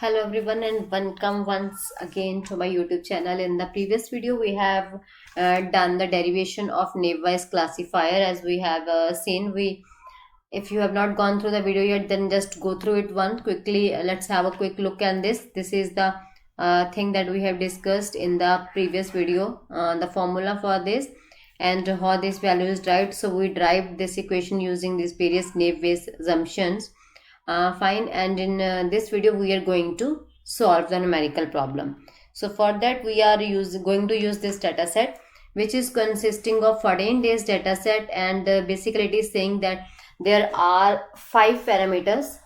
Hello everyone and welcome once again to my YouTube channel. In the previous video, we have done the derivation of naive-Bayes classifier. As we have seen, if you have not gone through the video yet, then just go through it once quickly. Let's have a quick look at this. This is the thing that we have discussed in the previous video, the formula for this and how this value is derived. So we derived this equation using these various naive-Bayes assumptions. Fine, and in this video we are going to solve the numerical problem. So for that we are going to use this data set, which is consisting of 14 days data set, and basically it is saying that there are 5 parameters: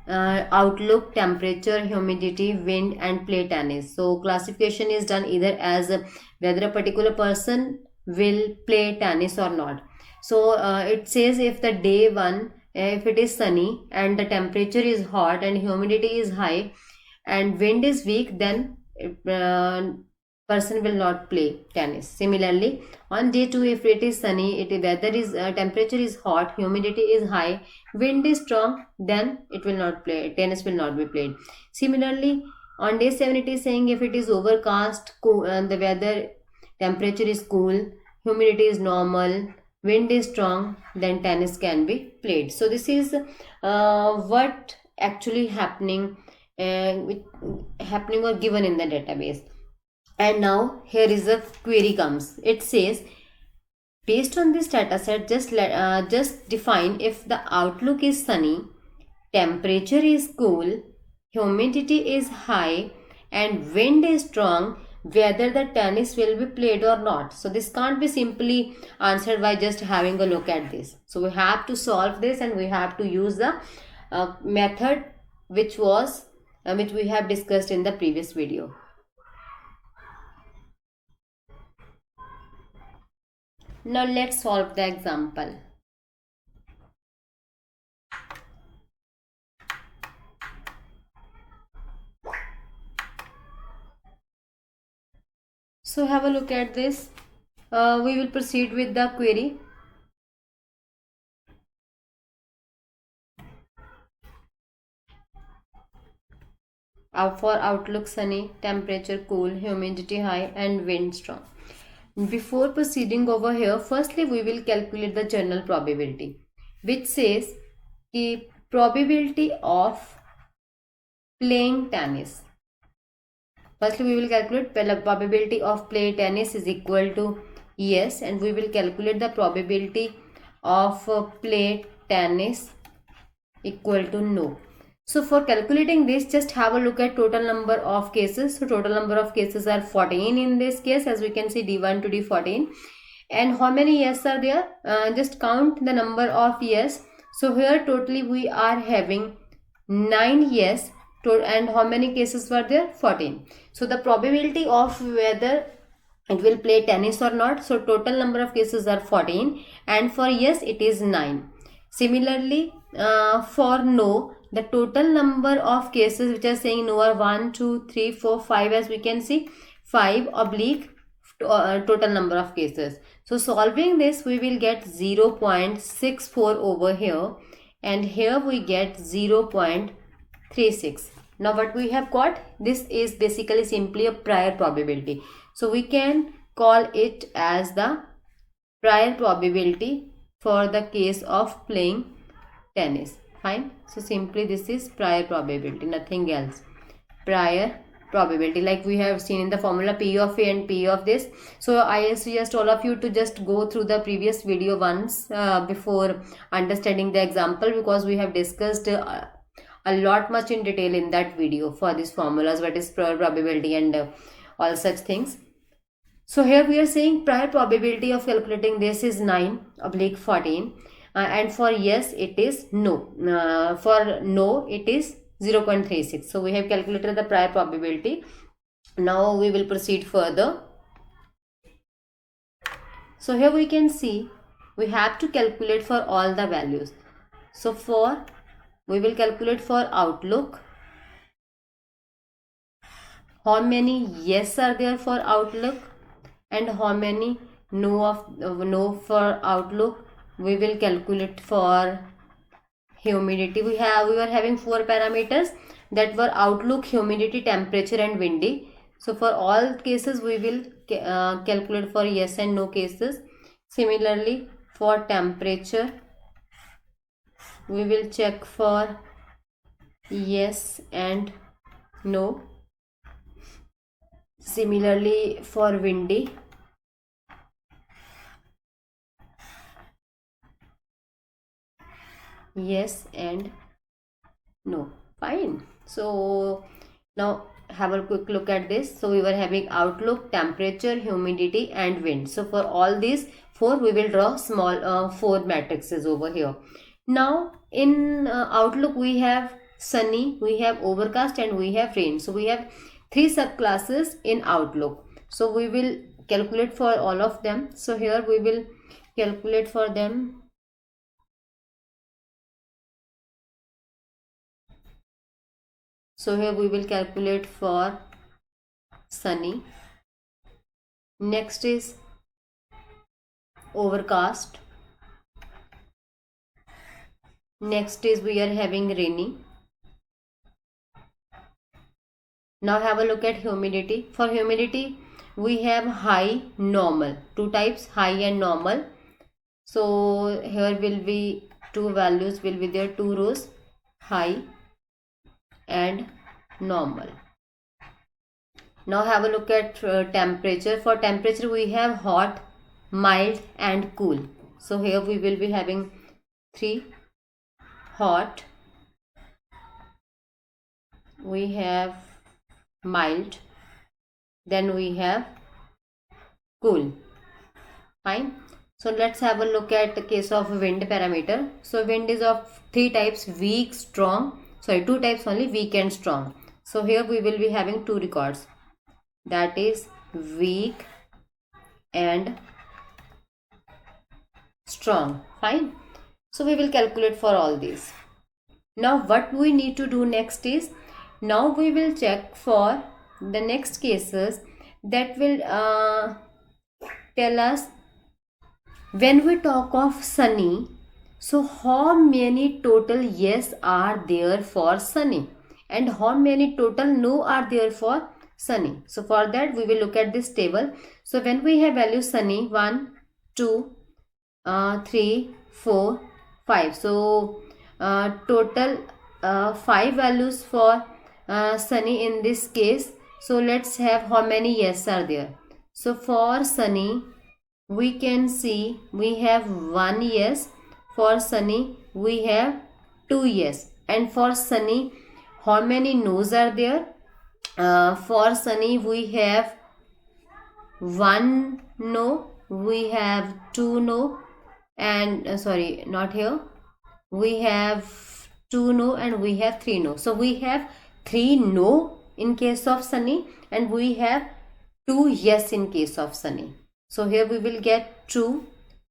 outlook, temperature, humidity, wind, and play tennis. So classification is done either as whether a particular person will play tennis or not. So it says if the day one, if it is sunny and the temperature is hot and humidity is high and wind is weak, then person will not play tennis. Similarly, on day 2, if it is sunny, weather is temperature is hot, humidity is high, wind is strong, then it will not play tennis, will not be played. Similarly, on day 7 it is saying if it is overcast, cool, and the weather temperature is cool, humidity is normal, wind is strong, then tennis can be played. So this is what actually happening or given in the database. And now here is a query comes. It says, based on this data set, just define if the outlook is sunny, temperature is cool, humidity is high, and wind is strong, whether the tennis will be played or not. So this can't be simply answered by just having a look at this. So we have to solve this, and we have to use the method which we have discussed in the previous video. Now let's solve the example. So have a look at this. We will proceed with the query. For outlook sunny, temperature cool, humidity high, and wind strong. Before proceeding over here, firstly we will calculate the general probability, which says the probability of playing tennis. Firstly we will calculate probability of play tennis is equal to yes, and we will calculate the probability of play tennis equal to no. So for calculating this, just have a look at total number of cases. So total number of cases are 14 in this case, as we can see, D1 to D14. And how many yes are there? Just count the number of yes. So here totally we are having 9 yes, and how many cases were there? 14. So the probability of whether it will play tennis or not, so total number of cases are 14, and for yes it is 9. Similarly, for no, the total number of cases which are saying no are 1, 2, 3, 4, 5, as we can see, 5 oblique total number of cases. So solving this, we will get 0.64 over here, and here we get 0.36. Now what we have got, this is basically simply a prior probability. So we can call it as the prior probability for the case of playing tennis. Fine. So simply this is prior probability, nothing else. Prior probability, like we have seen in the formula, P of A and P of this. So I suggest all of you to just go through the previous video once before understanding the example, because we have discussed a lot much in detail in that video for these formulas, what is prior probability and all such things. So here we are saying prior probability of calculating this is 9/14. And for yes it is no. For no it is 0.36. So we have calculated the prior probability. Now we will proceed further. So here we can see we have to calculate for all the values. So we will calculate for outlook. How many yes are there for outlook and how many no for outlook. We will calculate for humidity. We were having 4 parameters. that were outlook, humidity, temperature and windy. So for all cases we will calculate for yes and no cases. Similarly for temperature we will check for yes and no. Similarly for windy, yes and no. Fine. So now have a quick look at this. So we were having outlook, temperature, humidity and wind. So for all these four we will draw small four matrices over here. Now in outlook we have sunny, we have overcast and we have rain. So we have three subclasses in outlook. So we will calculate for all of them. So here we will calculate for them. So here we will calculate for sunny. Next is overcast. Next is we are having rainy. Now have a look at humidity. For humidity we have high, normal. Two types, high and normal. So here will be two values will be there, two rows, high and normal. Now have a look at temperature. For temperature we have hot, mild and cool. So here we will be having three, hot, we have mild, then we have cool. Fine. So let's have a look at the case of wind parameter. So wind is of three types, weak, strong. Sorry, two types only, weak and strong. So here we will be having two records, that is weak and strong. Fine. So we will calculate for all these. Now what we need to do next is, now we will check for the next cases that will tell us when we talk of sunny. So how many total yes are there for sunny and how many total no are there for sunny. So for that we will look at this table. So when we have value sunny 1, 2, 3, 4, 5. So total 5 values for sunny in this case. So let's have how many yes are there. So for sunny we can see we have 1 yes. For sunny we have 2 yes. And for sunny how many no's are there? For sunny we have 1 no, we have 2 no, and sorry, not here, we have 2 no and we have 3 no. So we have 3 no in case of sunny and we have 2 yes in case of sunny. So here we will get 2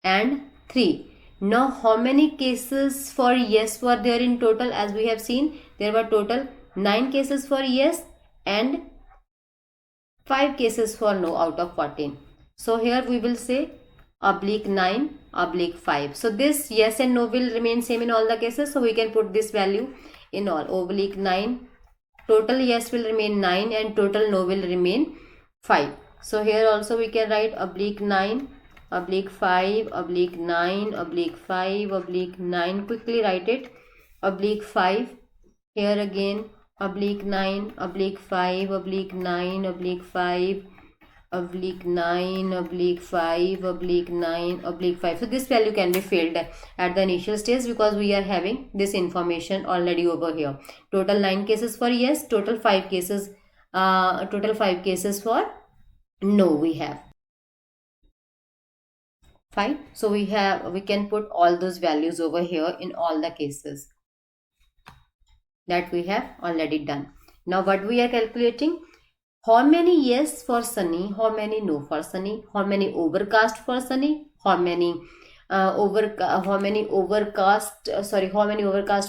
and 3. Now how many cases for yes were there in total? As we have seen, there were total 9 cases for yes and 5 cases for no out of 14. So here we will say /9 /5. So this yes and no will remain same in all the cases. So we can put this value in all. /9, total yes will remain 9 and total no will remain 5. So here also we can write /9 /5 /9 /5 /9. Quickly write it. /5. Here again /9 /5 /9 /5 /9 /5. So this value can be filled at the initial stage because we are having this information already over here. Total 9 cases for yes, total 5 cases for no we have. Fine. So we can put all those values over here in all the cases that we have already done. Now what we are calculating? How many yes for sunny, how many no for sunny, how many overcast for sunny, how many overcast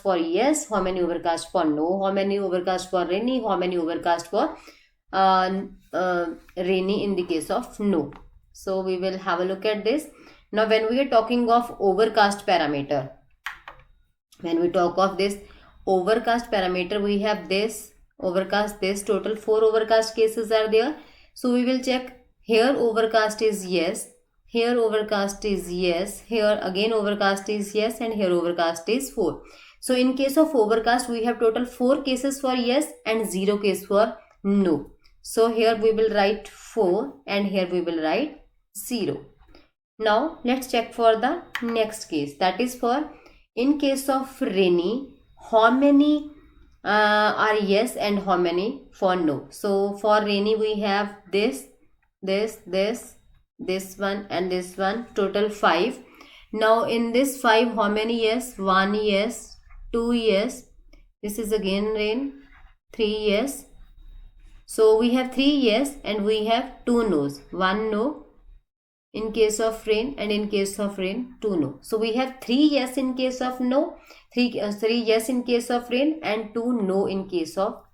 for yes, how many overcast for no, how many overcast for rainy, how many overcast for rainy in the case of no. So we will have a look at this. Now when we are talking of overcast parameter, when we talk of this overcast parameter, we have this overcast, this total 4 overcast cases are there. So we will check here overcast is yes, here overcast is yes, here again overcast is yes, and here overcast is 4. So in case of overcast, we have total 4 cases for yes and 0 case for no. So here we will write 4 and here we will write 0. Now let's check for the next case, that is for in case of rainy, how many are yes and how many for no. So for rainy we have this one and this one, total 5. Now in this 5, how many yes? 1 yes, 2 yes, this is again rain, 3 yes. So we have 3 yes and we have 2 no's, 1 no in case of rain and in case of rain 2 no. So we have 3 yes in case of no, 3 yes in case of rain and 2 no in case of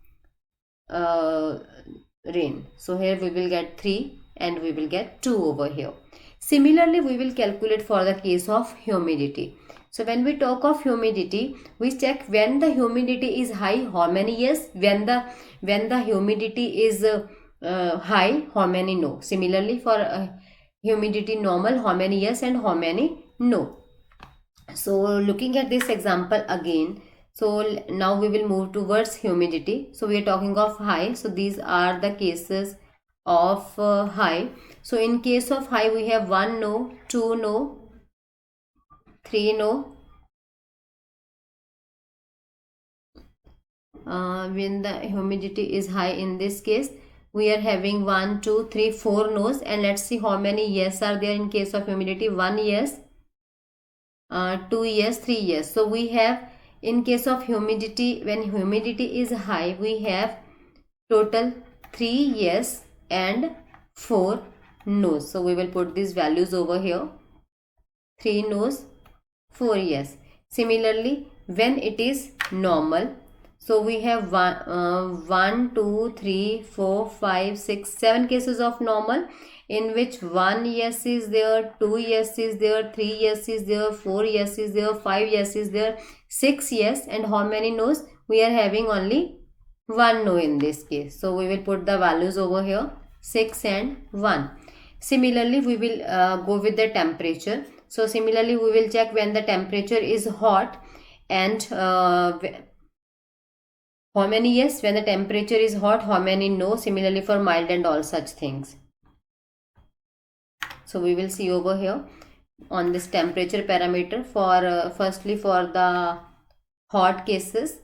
rain. So here we will get 3 and we will get 2 over here. Similarly, we will calculate for the case of humidity. So when we talk of humidity, we check when the humidity is high, how many yes, when the humidity is high, how many no. Similarly for humidity normal, how many yes and how many no. So looking at this example again, so now we will move towards humidity. So we are talking of high, so these are the cases of high. So in case of high, we have 1 no, 2 no, 3 no. When the humidity is high, in this case we are having 1 2 3 4 no's, and let's see how many yes are there in case of humidity. 1 yes, 2 yes, 3 yes. So we have in case of humidity, when humidity is high, we have total 3 yes and 4 no's. So we will put these values over here, 3 no's, 4 yes. Similarly, when it is normal, so we have 1 2 3 4 5 6 7 cases of normal, in which 1 yes is there, 2 yes is there, 3 yes is there, 4 yes is there, 5 yes is there, 6 yes, and how many no's? We are having only 1 no in this case. So we will put the values over here, 6 and 1. Similarly, we will go with the temperature. So similarly, we will check when the temperature is hot and how many yes, when the temperature is hot, how many no. Similarly for mild and all such things. So we will see over here on this temperature parameter for firstly for the hot cases.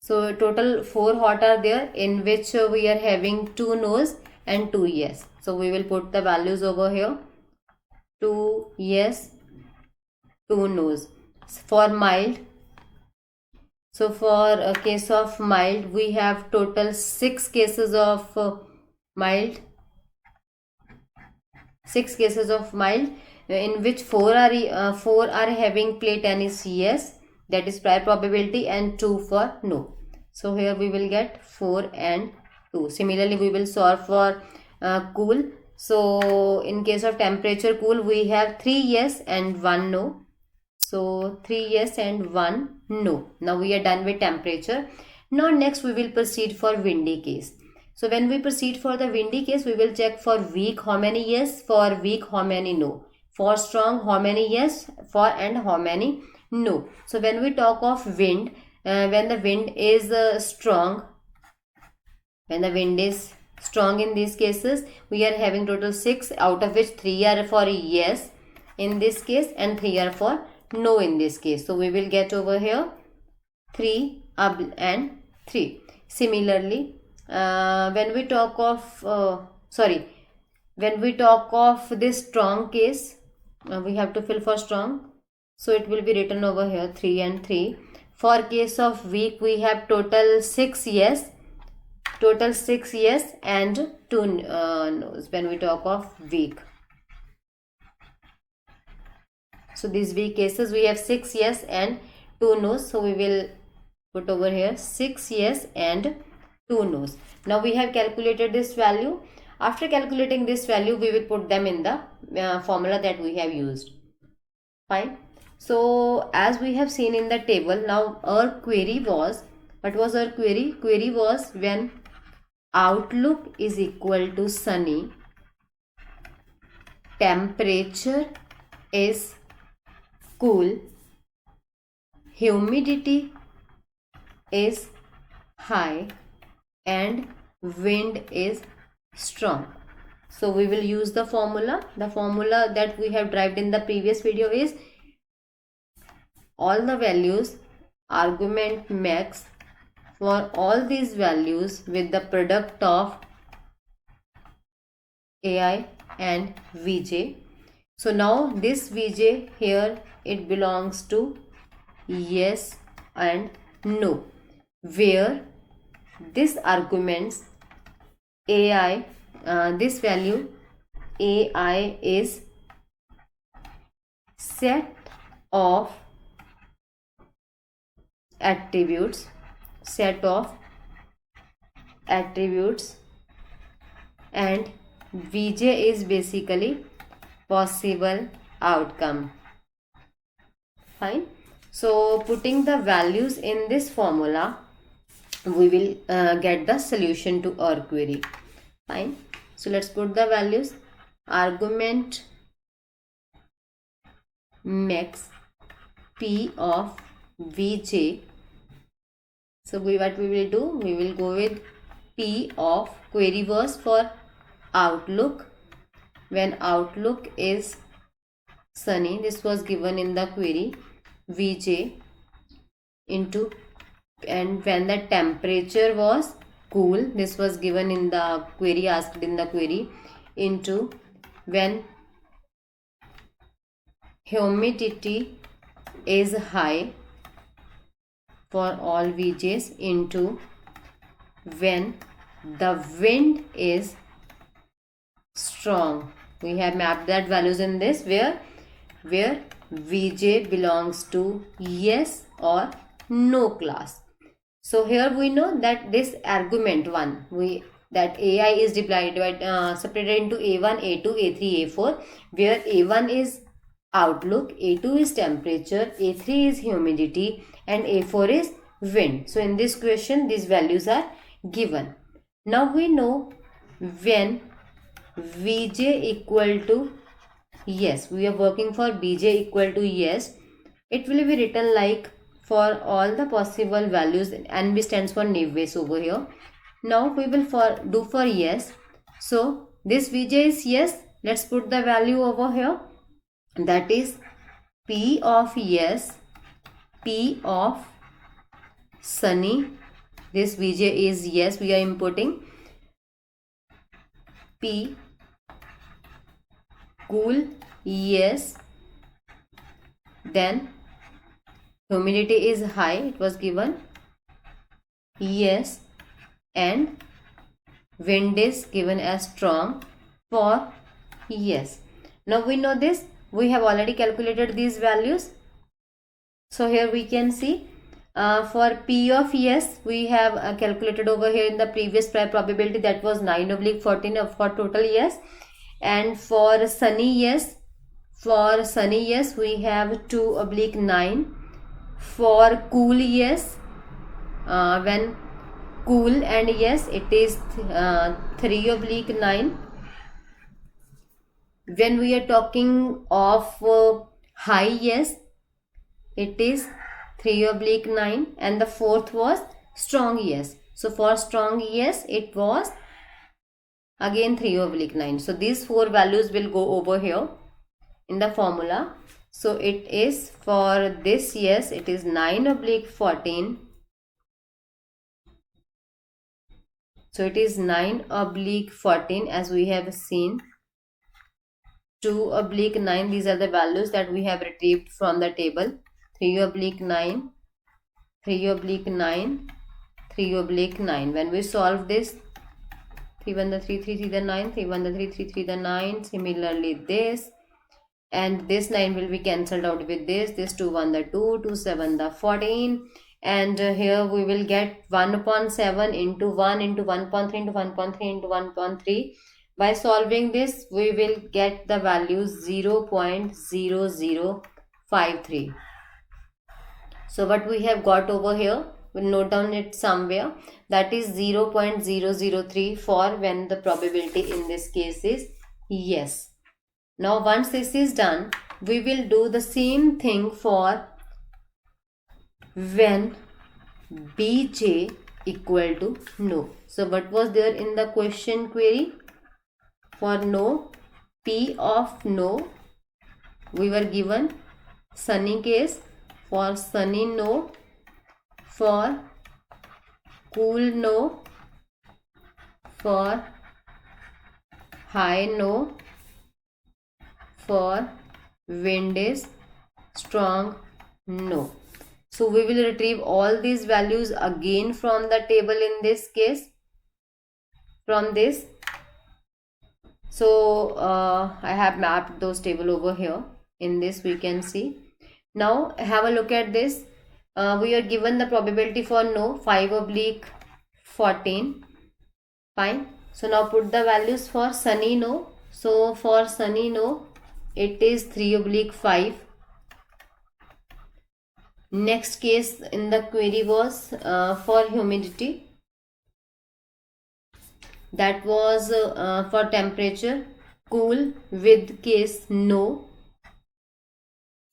So total 4 hot are there, in which we are having 2 no's and 2 yes. So we will put the values over here, 2 yes, 2 no's. For mild, so for a case of mild, we have total 6 cases of mild, 6 cases of mild, in which 4 are having play tennis yes, that is prior probability, and 2 for no. So here we will get 4 and 2. Similarly, we will solve for cool. So in case of temperature cool, we have 3 yes and 1 no. So 3 yes and 1 no. Now we are done with temperature. Now next we will proceed for windy case. So when we proceed for the windy case, we will check for weak how many yes, for weak how many no, for strong how many yes, for and how many no. So when we talk of wind, when the wind is strong, when the wind is strong in these cases, we are having total 6, out of which 3 are for yes in this case and 3 are for no in this case. So we will get over here 3 and 3. Similarly, when we talk of this strong case, we have to fill for strong, so it will be written over here 3 and 3. For case of weak, we have total 6 yes, and 2 no's when we talk of weak. So these weak cases, we have 6 yes and 2 no's. So we will put over here 6 yes and 2 no's. Now we have calculated this value. After calculating this value, we will put them in the formula that we have used. Fine. So as we have seen in the table, now our query was, what was our query? Query was when outlook is equal to sunny, temperature is cool, humidity is high, and wind is strong. So we will use the formula. The formula that we have derived in the previous video is all the values argument max for all these values with the product of AI and Vj. So now this Vj here, it belongs to yes and no, where this arguments AI, this value AI is set of attributes, and Vj is basically possible outcome. Fine. So putting the values in this formula, we will get the solution to our query. Fine. So let's put the values. Argument max P of Vj. So what we will do, we will go with P of, query was for outlook, when outlook is sunny, this was given in the query, Vj into, and when the temperature was cool, this was given in the query, asked in the query, into when humidity is high for all Vj's, into when the wind is strong. We have mapped that values in this where Vj belongs to yes or no class. So here we know that this argument 1, that AI is separated into A1, A2, A3, A4, where A1 is outlook, A2 is temperature, A3 is humidity, and A4 is wind. So in this question, these values are given. Now we know when Vj equal to yes, we are working for Bj equal to yes, it will be written like for all the possible values, NB stands for naive Bayes over here. Now we will do for yes. So this Vj is yes. Let's put the value over here. That is P of yes, P of sunny. This Vj is yes, we are inputting. P cool, yes. Then humidity is high, it was given, yes. And wind is given as strong for yes. Now we know this, we have already calculated these values. So here we can see for P of yes, we have calculated over here in the previous probability, that was 9/14 for total yes. And for sunny yes, we have 2/9. For cool yes, when cool and yes, it is 3/9. When we are talking of high yes, it is 3/9, and the fourth was strong yes. So for strong yes, it was again 3/9. So these four values will go over here in the formula. So it is for this yes, it is 9/14. So it is 9/14 as we have seen. 2/9, these are the values that we have retrieved from the table. 3/9, 3/9, 3/9. When we solve this, 3 1 the 3, 3 3 the 9, 3 1 the 3, 3 3 the 9. Similarly this, and this 9 will be cancelled out with this 2 1 the 2, 2 7 the 14. And here we will get 1/7 into 1 into 1.3 into 1.3 into 1.3. By solving this, we will get the value 0.005. 53. So what we have got over here, we'll note down it somewhere, that is 0.003 for when the probability in this case is yes. Now once this is done, we will do the same thing for when Bj equal to no. So what was there in the question query? For no, P of no, we were given sunny case. For sunny no, for cool no, for high no, for wind is strong no. So we will retrieve all these values again from the table in this case, from this. So I have mapped those table over here. In this we can see. Now have a look at this. We are given the probability for no 5/14. Fine. So now put the values for sunny no. So for sunny no, it is 3/5. Next case in the query was for humidity. That was for temperature, cool with case no.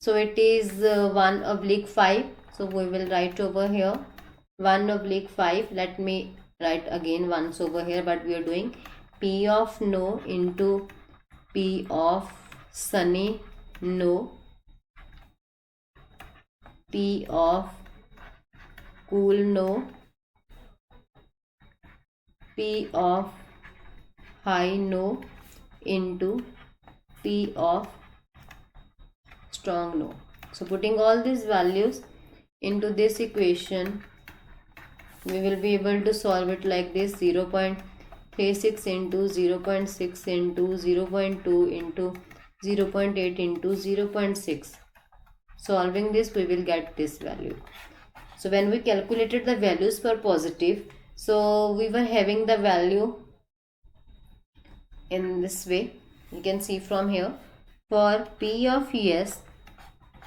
So it is 1/5. So we will write over here 1/5. Let me write again once over here, but we are doing P of no into P of sunny no, P of cool no, P of high no into P of strong no. So putting all these values into this equation, we will be able to solve it like this: 0.36 into 0.6 into 0.2 into 0.8 into 0.6. Solving this, we will get this value. So when we calculated the values for positive, so we were having the value in this way. You can see from here. For P of yes,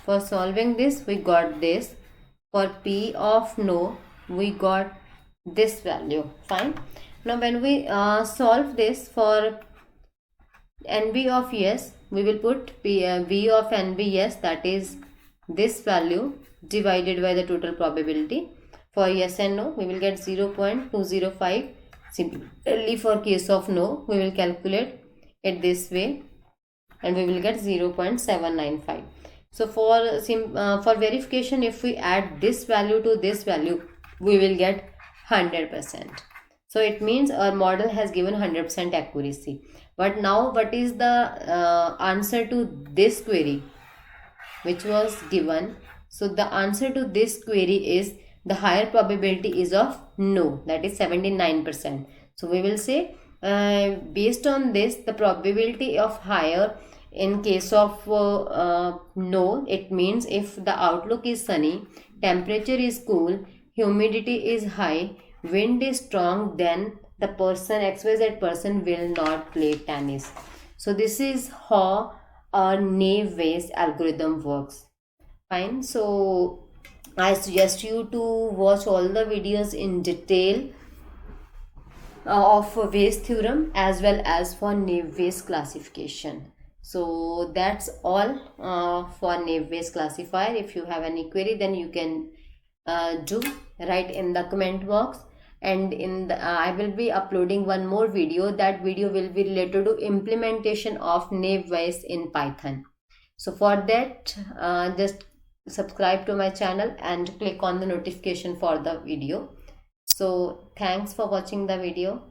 for solving this, we got this. For P of no, we got this value. Fine. Now when we solve this for NB of yes, we will put V of NB yes, that is this value divided by the total probability. For yes and no, we will get 0.205. Similarly, for case of no, we will calculate it this way and we will get 0.795. So for verification, if we add this value to this value, we will get 100%. So it means our model has given 100% accuracy. But now what is the answer to this query which was given? So the answer to this query is the higher probability is of no, that is 79%. So we will say based on this, the probability of higher in case of no, it means if the outlook is sunny, temperature is cool, humidity is high, wind is strong, then the person, XYZ person, will not play tennis. So this is how a naive Bayes algorithm works. Fine. So I suggest you to watch all the videos in detail of Bayes theorem as well as for naive Bayes classification. So that's all for naive Bayes classifier. If you have any query, then you can do write in the comment box, and in the I will be uploading one more video. That video will be related to implementation of naive Bayes in Python. So for that, just subscribe to my channel and click on the notification for the video. So thanks for watching the video.